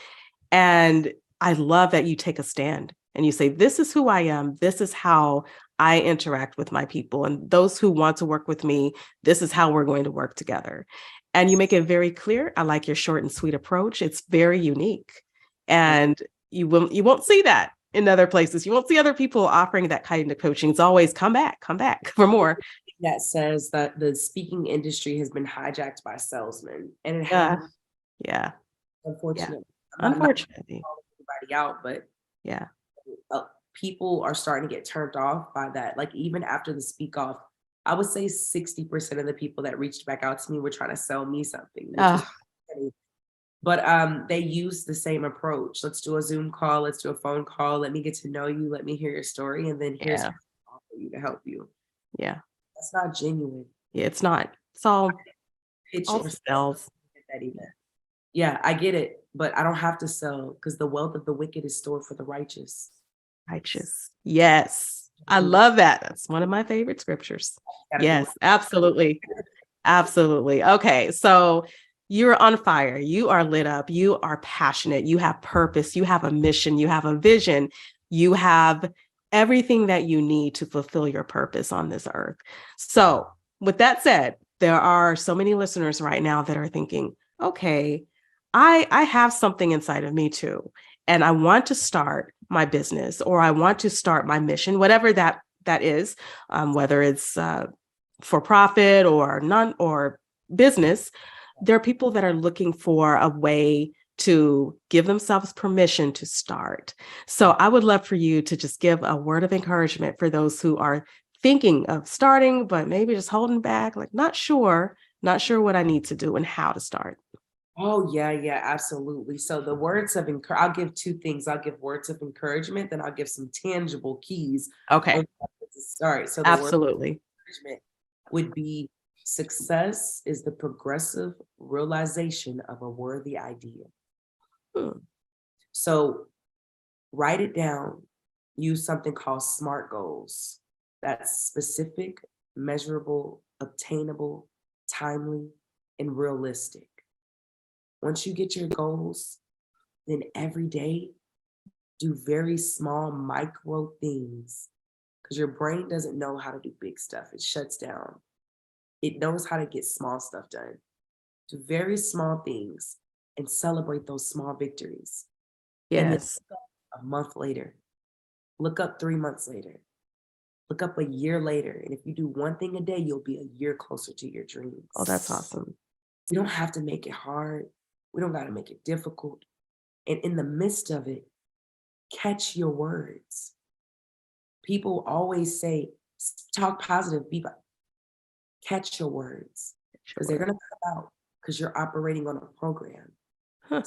And I love that you take a stand and you say, this is who I am. This is how I interact with my people. And those who want to work with me, this is how we're going to work together. And you make it very clear. I like your short and sweet approach. It's very unique. And you won't see that in other places. You won't see other people offering that kind of coaching. It's always come back for more. That says that the speaking industry has been hijacked by salesmen, and it has, Yeah. Yeah. Yeah. unfortunately. I'm not Unfortunately. calling anybody out, but Yeah. people are starting to get turned off by that. Like even after the speak off, I would say 60% of the people that reached back out to me were trying to sell me something, which was Uh, funny. But they use the same approach. Let's do a Zoom call, let's do a phone call, let me get to know you, let me hear your story, and then here's yeah. what I can offer you to help you. Yeah. That's not genuine. Yeah, it's not. It's all Pitch all or spells. that either. Yeah, I get it, but I don't have to sell because the wealth of the wicked is stored for the righteous. Righteous. Yes. I Mm, love that. That's one of my favorite scriptures. gotta do it. Yes, absolutely. Absolutely. Okay. So you're on fire. You are lit up. You are passionate. You have purpose. You have a mission. You have a vision. You have everything that you need to fulfill your purpose on this earth. So, with that said, there are so many listeners right now that are thinking, okay, I have something inside of me too. And I want to start my business or I want to start my mission, whatever that is, whether it's for profit or non or business, there are people that are looking for a way to give themselves permission to start. So I would love for you to just give a word of encouragement for those who are thinking of starting, but maybe just holding back, like not sure what I need to do and how to start. Oh, yeah, yeah, absolutely. So the words of I'll give two things. I'll give words of encouragement, then I'll give some tangible keys Okay, on how to start. So the word of absolutely. encouragement would be success is the progressive realization of a worthy idea. Hmm. So write it down. Use something called SMART goals. That's specific, measurable, obtainable, timely, and realistic. Once you get your goals, then every day do very small micro things because your brain doesn't know how to do big stuff. It shuts down. It knows how to get small stuff done. Do very small things and celebrate those small victories. And then Yes. a month later, look up 3 months later, look up a year later. And if you do one thing a day, you'll be a year closer to your Oh, that's dreams. awesome. We don't have to make it hard. We don't got to make it difficult. And in the midst of it, catch your words. People always say, talk positive, catch your words because they're Sure. going to come out because you're operating on a program. Huh.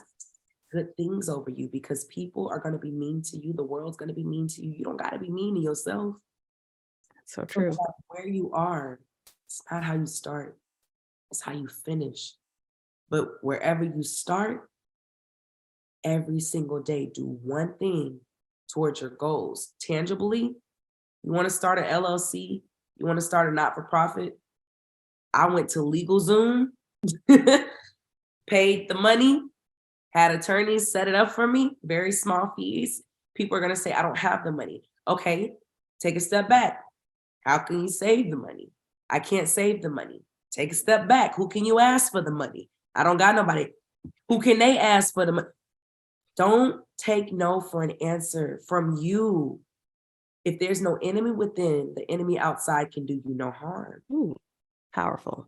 Good things over you because people are going to be mean to you. The world's going to be mean to you. You don't got to be mean to yourself. So So no true. matter where you are, it's not how you start, it's how you finish. But wherever you start, every single day, do one thing towards your goals. Tangibly, you want to start an LLC, you want to start a not for profit. I went to LegalZoom, paid the money, had attorneys set it up for me, very small fees. People are going to say, I don't have the money. Okay, take a step back. How can you save the money? I can't save the money. Take a step back. Who can you ask for the money? I don't got nobody. Who can they ask for the money? Don't take no for an answer from you. If there's no enemy within, the enemy outside can do you no harm. Ooh, powerful.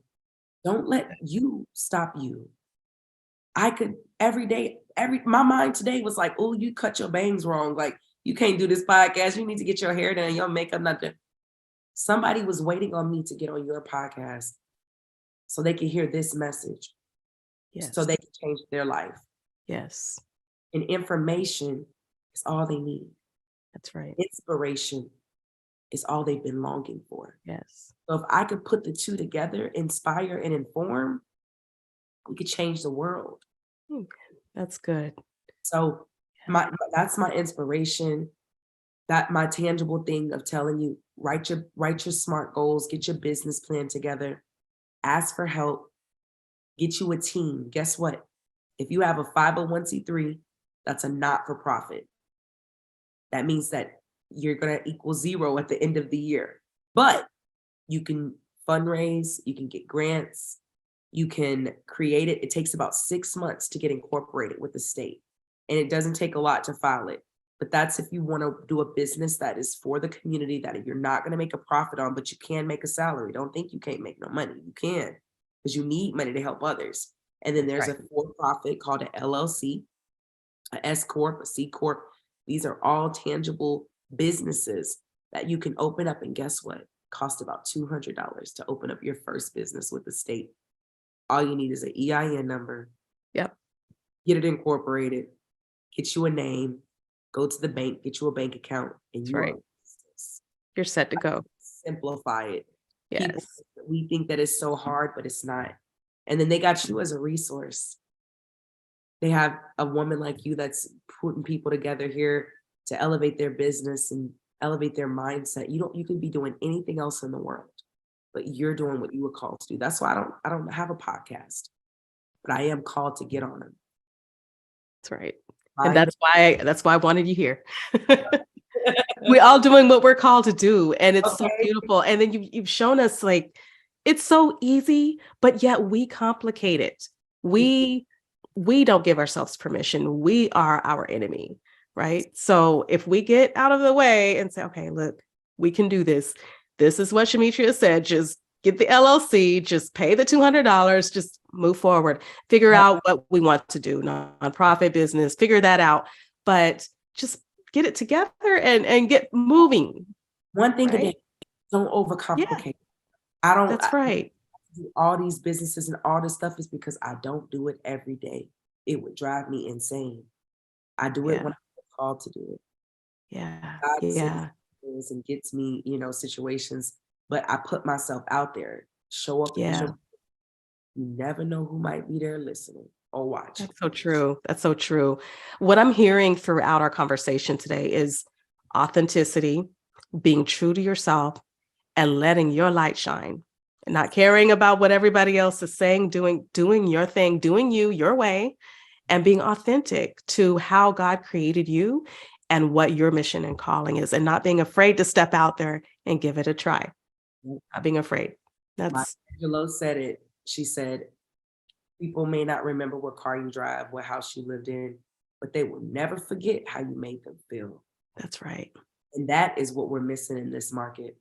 Don't let you stop you. I could every day, my mind today was like, oh, you cut your bangs wrong. Like you can't do this podcast. You need to get your hair done, your makeup not done. Somebody was waiting on me to get on your podcast so they could hear this message, so Yes. they can change their life. Yes. And information is all they need. That's right. Inspiration is all they've been longing for. Yes. So if I could put the two together, inspire and inform, we could change the world. Mm, that's good. So that's my inspiration. That my tangible thing of telling you, write your SMART goals, get your business plan together, ask for help, get you a team. Guess what? If you have a 501c3, that's a not for profit. That means that you're going to equal zero at the end of the year. But you can fundraise, you can get grants, you can create it. It takes about 6 months to get incorporated with the state. And it doesn't take a lot to file it. But that's if you want to do a business that is for the community that you're not going to make a profit on, but you can make a salary. Don't think you can't make no money. You can, because you need money to help others. And then there's Right. a for-profit called an LLC, a S Corp, a C Corp. These are all tangible businesses that you can open up. And guess what? Cost about $200 to open up your first business with the state. All you need is an EIN number, Yep. get it incorporated, get you a name, go to the bank, get you a bank account, and That's you are right. a business. You're set to go. Simplify it. People, Yes. we think that it's so hard, but it's not. And then they got you as a resource. They have a woman like you that's putting people together here to elevate their business and elevate their mindset. You could be doing anything else in the world, but you're doing what you were called to do. That's why I don't have a podcast, but I am called to get on them. That's right. And Mind. that's why I wanted you here. We're all doing what we're called to do, and it's so Okay. beautiful. And then you've shown us like it's so easy, but yet we complicate it. We don't give ourselves permission. We are our enemy, right? So if we get out of the way and say, okay, look, we can do this. This is what Shametria said. Just get the LLC, just pay the $200, just move forward, figure out what we want to do, nonprofit business, figure that out. But just get it together and get moving. One thing a Right? day, don't Yeah, overcomplicate. I don't that's right. do all these businesses and all this stuff is because I don't do it every day. It would drive me insane. I do it Yeah, when I'm called to do it. yeah, God sends yeah, things and gets me, situations, but I put myself out there, show up as yeah. your, you never know who might be there listening or watching. That's so true. That's so true. What I'm hearing throughout our conversation today is authenticity, being true to yourself, and letting your light shine, and not caring about what everybody else is saying, doing your thing, doing you your way, and being authentic to how God created you and what your mission and calling is, and not being afraid to step out there and give it a try. Not being afraid. My That's Angelo said it. She said, people may not remember what car you drive, what house you lived in, but they will never forget how you made them feel. that's right. And that is what we're missing in this market.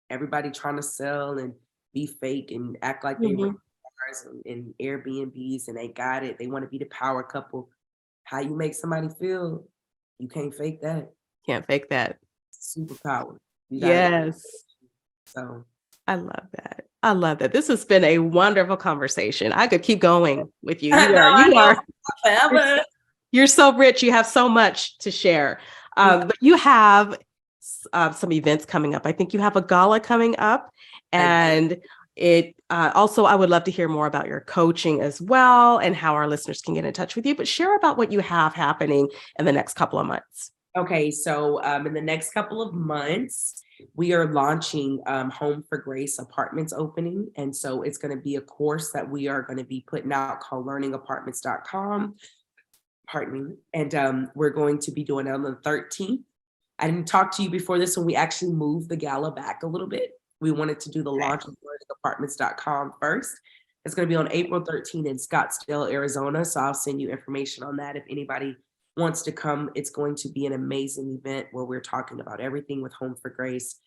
Everybody trying to sell and be fake and act like they rent Mhm. cars and Airbnbs and they got it. They want to be the power couple. How you make somebody feel, you can't fake that. Can't fake that. Superpower. You gotta. Yes. So I love that. I love that. This has been a wonderful conversation. I could keep going with you. I know, I know, You're, forever. you're so rich. You have so much to share. But you have some events coming up. I think you have a gala coming up, I do. and it also, I would love to hear more about your coaching as well and how our listeners can get in touch with you. But share about what you have happening in the next couple of months. Okay, so in the next couple of months, we are launching Home for Grace Apartments opening. And so it's going to be a course that we are going to be putting out called learningapartments.com. Pardon me. And we're going to be doing it on the 13th. I didn't talk to you before this when we actually moved the gala back a little bit. We wanted to do the Okay. launch of learningapartments.com first. It's going to be on April 13th in Scottsdale, Arizona. So I'll send you information on that if anybody wants to come. It's going to be an amazing event where we're talking about everything with Home for Grace,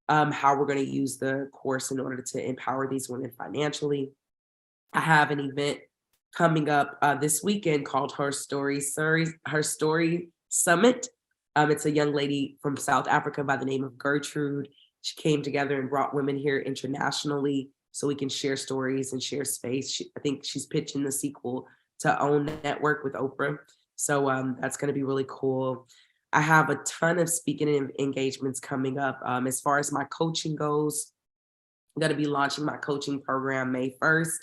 how we're going to use the course in order to empower these women financially. I have an event coming up this weekend called Her Story Summit. It's a young lady from South Africa by the name of Gertrude. She came together and brought women here internationally so we can share stories and share space. I think she's pitching the sequel to Own Network with Oprah. So that's going to be really cool. I have a ton of speaking engagements coming up. As far as my coaching goes, I'm going to be launching my coaching program May 1st.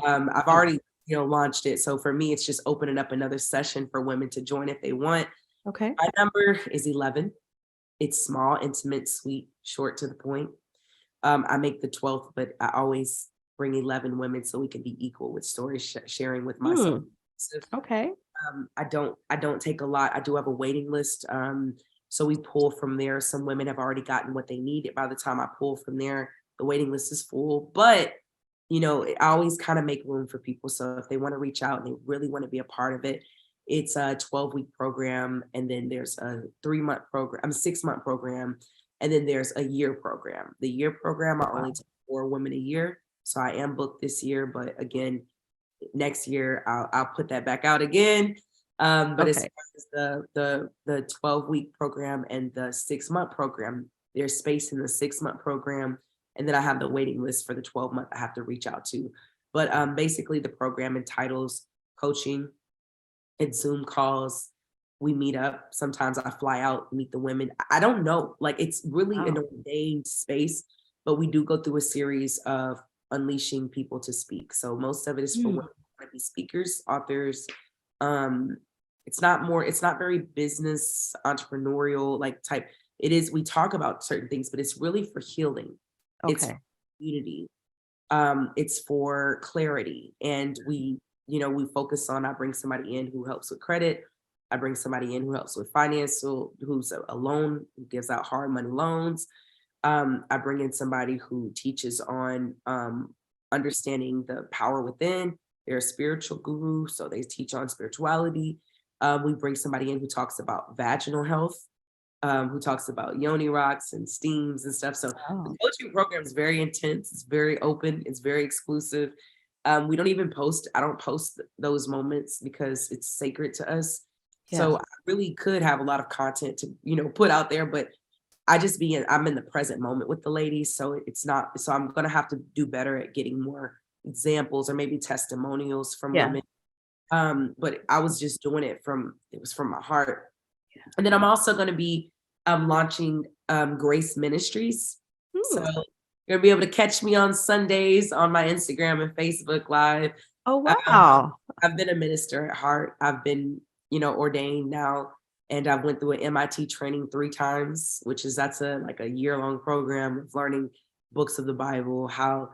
I've already, launched it. So for me, it's just opening up another session for women to join if they want. Okay. My number is 11. It's small, intimate, sweet, short to the point. I make the 12th, but I always bring 11 women so we can be equal with story sharing with myself. Okay. I don't take a lot. I do have a waiting list. So we pull from there. Some women have already gotten what they need. By the time I pull from there, the waiting list is full. But I always kind of make room for people. So if they want to reach out and they really want to be a part of it, it's a 12-week program, and then there's a 3-month program, 6-month program, and then there's a year program. The year program, I only take 4 women a year. So I am booked this year, but again, next year I'll put that back out again. But as Okay. far as the 12-week program and the 6-month program, there's space in the 6-month program, and then I have the waiting list for the 12-month I have to reach out to. But basically, the program entitles coaching and Zoom calls. We meet up. Sometimes I fly out, meet the women. I don't know. Like, it's really an Wow. ordained space, but we do go through a series of unleashing people to speak. So most of it is for women who want to be speakers, authors. It's not very business entrepreneurial like type. It is, we talk about certain things, but it's really for healing. It's Okay. for community. It's for clarity. And we focus on, I bring somebody in who helps with credit. I bring somebody in who helps with financial, who's a loan, who gives out hard money loans. I bring in somebody who teaches on understanding the power within. They're a spiritual guru, so they teach on spirituality. We bring somebody in who talks about vaginal health, who talks about yoni rocks and steams and stuff. So the coaching program is very intense. It's very open. It's very exclusive. We don't even post. I don't post those moments because it's sacred to us. So I really could have a lot of content to, put out there, but I'm in the present moment with the ladies. So so I'm going to have to do better at getting more examples or maybe testimonials from women. But I was just doing it from my heart. And then I'm also going to be launching Grace Ministries. So you're going to be able to catch me on Sundays on my Instagram and Facebook Live. Oh, wow. I've been a minister at heart. I've been, ordained now. And I went through an MIT training 3 times, that's a year-long program of learning books of the Bible, how,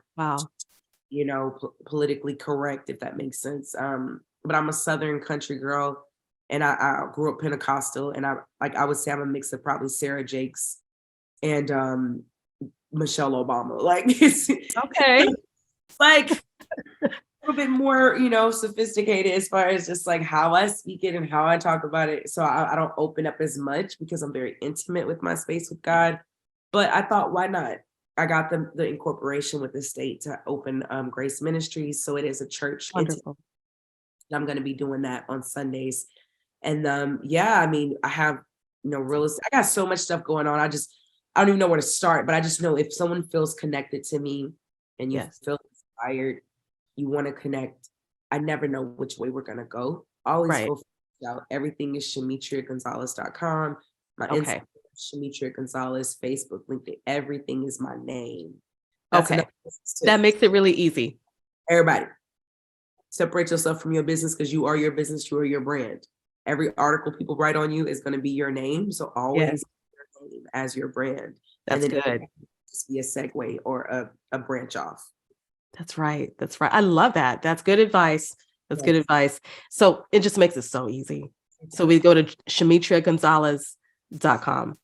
politically correct, if that makes sense. But I'm a Southern country girl, and I grew up Pentecostal, and I would say I'm a mix of probably Sarah Jakes and Michelle Obama. It's okay. Like a little bit more, sophisticated as far as just how I speak it and how I talk about it. So I don't open up as much because I'm very intimate with my space with God. But I thought, why not? I got the incorporation with the state to open Grace Ministries. So it is a church. Wonderful. I'm going to be doing that on Sundays. And I have, real estate. I got so much stuff going on. I don't even know where to start, but I just know if someone feels connected to me and you feel inspired, you want to connect, I never know which way we're going to go. Always go out. Everything is ShametriaGonzales.com. My Instagram, Shametria Gonzales, Facebook, LinkedIn, everything is my name. That's that makes it really easy. Everybody, separate yourself from your business because you are your business, you are your brand. Every article people write on you is going to be your name. So always your name as your brand. That's good. Just be a segue or a branch off. That's right. That's right. I love that. That's good advice. That's good advice. So it just makes it so easy. So we go to ShametriaGonzales.com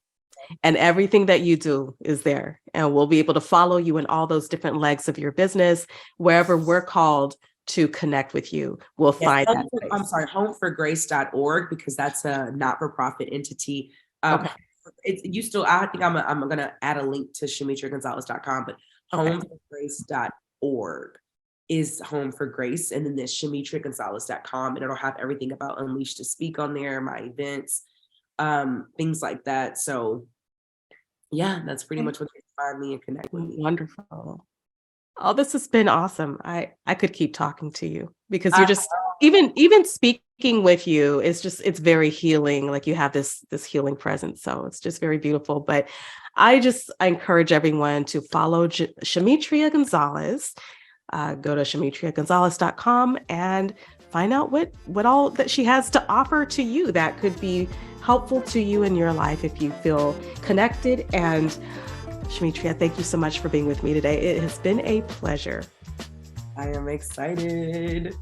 and everything that you do is there. And we'll be able to follow you in all those different legs of your business, wherever we're called to connect with you. We'll find that. I'm sorry, homeforgrace.org, because that's a not-for-profit entity. I think I'm going to add a link to ShametriaGonzales.com, but homeforgrace.org is Home for Grace. And then there's ShametriaGonzales.com, and it'll have everything about Unleashed to Speak on there, my events, things like that. So that's pretty much what you find me and connect with me. Wonderful. Oh, this has been awesome. I could keep talking to you because you're just even speaking with you is it's very healing. Like you have this healing presence. So it's just very beautiful. But I encourage everyone to follow Shametria Gonzales. Go to ShametriaGonzales.com and find out what all that she has to offer to you that could be helpful to you in your life if you feel connected. And Shametria, thank you so much for being with me today. It has been a pleasure. I am excited.